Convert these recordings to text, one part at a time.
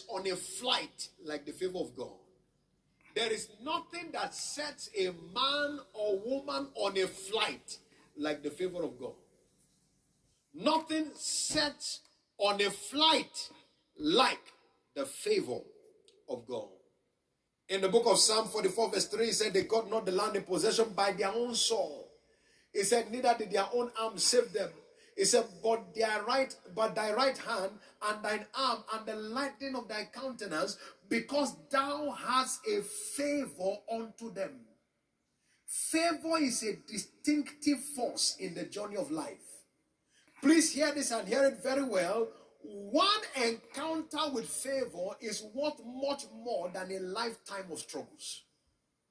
on a flight like the favor of God. There is nothing that sets a man or woman on a flight like the favor of God. Nothing sets on a flight like the favor of God. In the book of Psalm 44 verse 3, it said, they got not the land in possession by their own sword. It said, neither did their own arm save them. It said, but thy right hand and thine arm and the lightning of thy countenance, because thou hast a favor unto them. Favor is a distinctive force in the journey of life. Please hear this and hear it very well. One encounter with favor is worth much more than a lifetime of struggles.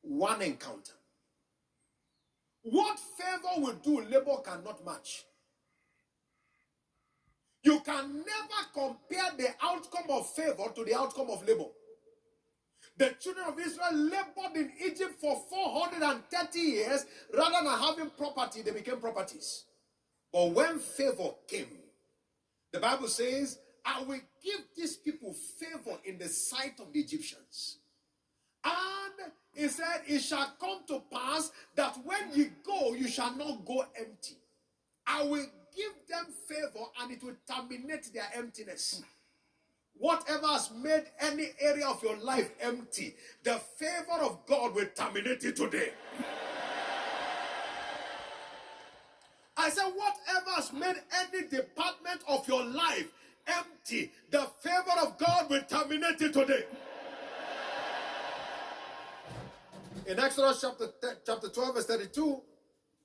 One encounter. What favor will do, labor cannot match. You can never compare the outcome of favor to the outcome of labor. The children of Israel labored in Egypt for 430 years. Rather than having property, they became properties. But when favor came, the Bible says, I will give these people favor in the sight of the Egyptians. And he said, it shall come to pass that when you go, you shall not go empty. I will give them favor and it will terminate their emptiness. Whatever has made any area of your life empty, the favor of God will terminate it today. I said, whatever has made any department of your life empty, the favor of God will terminate it today. In Exodus chapter 12 verse 32,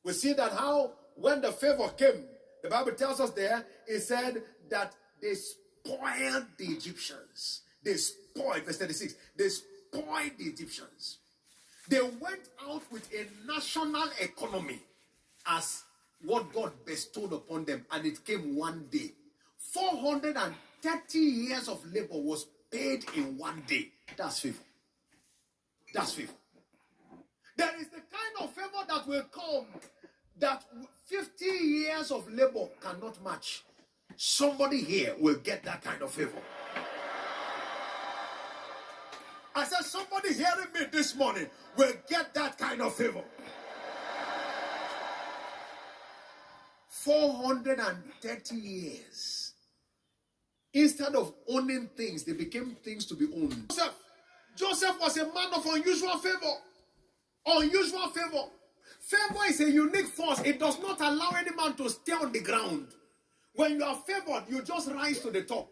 we see that how when the favor came, the Bible tells us there, it said that they spoiled the Egyptians. They spoiled, verse 36, they spoiled the Egyptians. They went out with a national economy as what God bestowed upon them, and it came one day. 430 years of labor was paid in one day. That's favor. That's favor. There is the kind of favor that will come that 50 years of labor cannot match. Somebody here will get that kind of favor. I said, somebody hearing me this morning will get that kind of favor. 430 years. Instead of owning things, they became things to be owned. Joseph was a man of unusual favor. Unusual favor. Favor is a unique force. It does not allow any man to stay on the ground. When you are favored, you just rise to the top.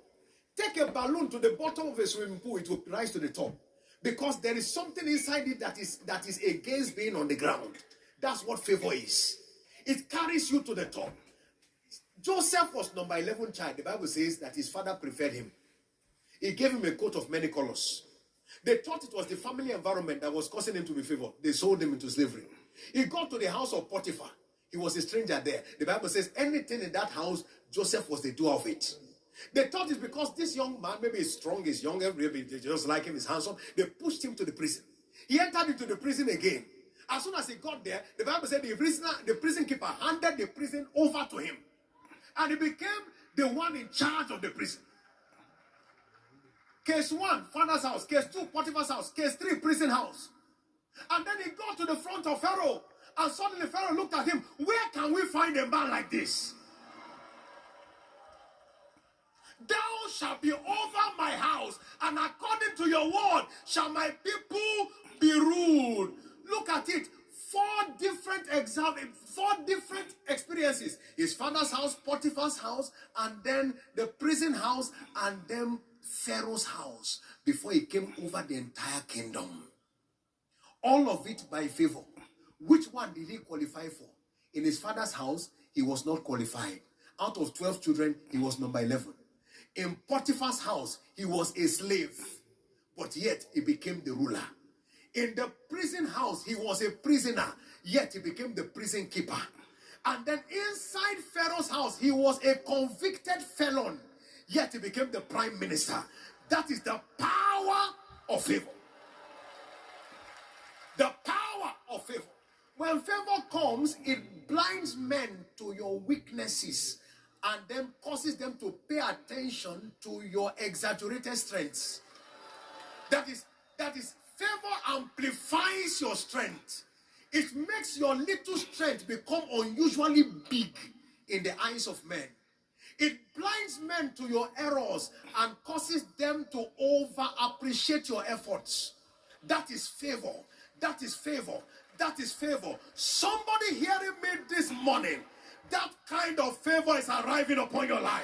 Take a balloon to the bottom of a swimming pool, it will rise to the top. Because there is something inside it that is against being on the ground. That's what favor is. It carries you to the top. Joseph was number 11 child. The Bible says that his father preferred him. He gave him a coat of many colors. They thought it was the family environment that was causing him to be favored. They sold him into slavery. He got to the house of Potiphar. He was a stranger there. The Bible says anything in that house, Joseph was the doer of it. They thought it's because this young man, maybe he's strong, he's younger, maybe they just like him, he's handsome. They pushed him to the prison. He entered into the prison again. As soon as he got there, the Bible said the prison keeper handed the prison over to him. And he became the one in charge of the prison. Case 1, father's house. Case 2, Potiphar's house. Case 3, prison house. And then he got to the front of Pharaoh. And suddenly Pharaoh looked at him. Where can we find a man like this? Thou shalt be over my house, and according to your word shall my people be ruled. Look at it. 4 different experiences. His father's house, Potiphar's house, and then the prison house, and then Pharaoh's house, before he came over the entire kingdom. All of it by favor. Which one did he qualify for? In his father's house, he was not qualified. Out of 12 children, he was number 11. In Potiphar's house, he was a slave, but yet he became the ruler. In the prison house, he was a prisoner, yet he became the prison keeper. And then inside Pharaoh's house, he was a convicted felon, yet he became the prime minister. That is the power of favor. The power of favor. When favor comes, it blinds men to your weaknesses and then causes them to pay attention to your exaggerated strengths. That is favor amplifies your strength. It makes your little strength become unusually big in the eyes of men. It blinds men to your errors and causes them to over appreciate your efforts. That is favor. That is favor. That is favor. Somebody hearing me this morning, that kind of favor is arriving upon your life.